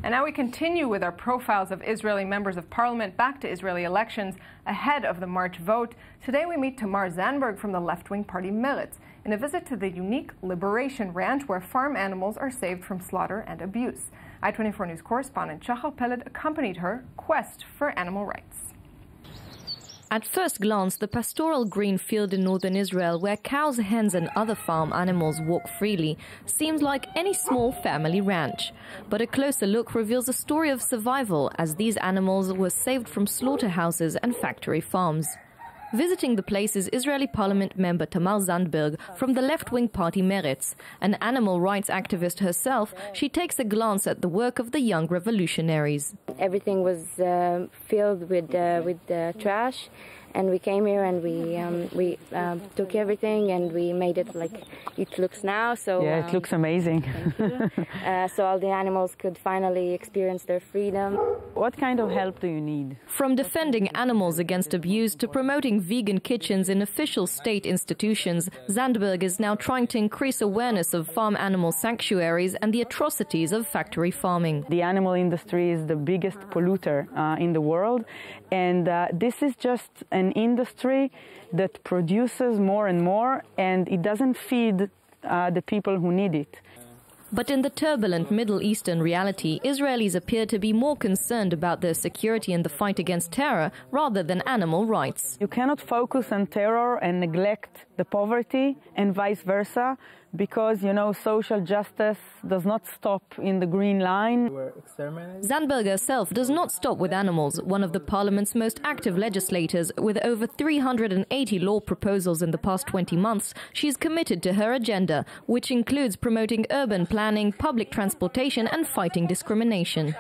And now we continue with our profiles of Israeli members of parliament back to Israeli elections ahead of the March vote. Today we meet Tamar Zandberg from the left-wing party Meretz in a visit to the unique Liberation Ranch where farm animals are saved from slaughter and abuse. i24 News correspondent Shachar Peled accompanied her quest for animal rights. At first glance, the pastoral green field in northern Israel, where cows, hens and other farm animals walk freely, seems like any small family ranch. But a closer look reveals a story of survival, as these animals were saved from slaughterhouses and factory farms. Visiting the place is Israeli parliament member Tamar Zandberg from the left-wing party Meretz. An animal rights activist herself, she takes a glance at the work of the young revolutionaries. Everything was filled with trash, and we came here and we took everything and we made it like it looks now. So yeah, it looks amazing. So all the animals could finally experience their freedom. What kind of help do you need? From defending animals against abuse to promoting vegan kitchens in official state institutions, Zandberg is now trying to increase awareness of farm animal sanctuaries and the atrocities of factory farming. The animal industry is the biggest polluter in the world, and this is just an industry that produces more and more, and it doesn't feed the people who need it. But in the turbulent Middle Eastern reality, Israelis appear to be more concerned about their security in the fight against terror rather than animal rights. You cannot focus on terror and neglect the poverty, and vice versa, because, you know, social justice does not stop in the green line. Zandberg herself does not stop with animals, one of the parliament's most active legislators. With over 380 law proposals in the past 20 months, she is committed to her agenda, which includes promoting urban planning, public transportation and fighting discrimination.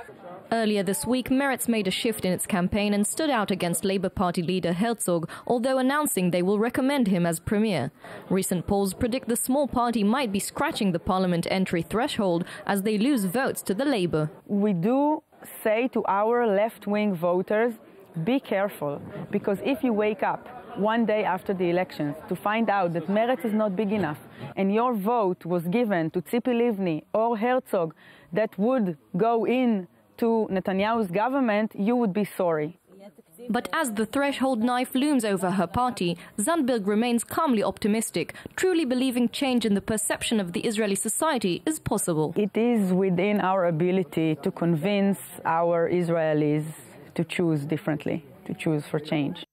Earlier this week, Meretz made a shift in its campaign and stood out against Labour Party leader Herzog, although announcing they will recommend him as premier. Recent polls predict the small party might be scratching the parliament entry threshold as they lose votes to the Labour. We do say to our left-wing voters, be careful, because if you wake up one day after the elections to find out that Meretz is not big enough and your vote was given to Tzipi Livni or Herzog that would go in to Netanyahu's government, you would be sorry. But as the threshold knife looms over her party, Zandberg remains calmly optimistic, truly believing change in the perception of the Israeli society is possible. It is within our ability to convince our Israelis to choose differently, to choose for change.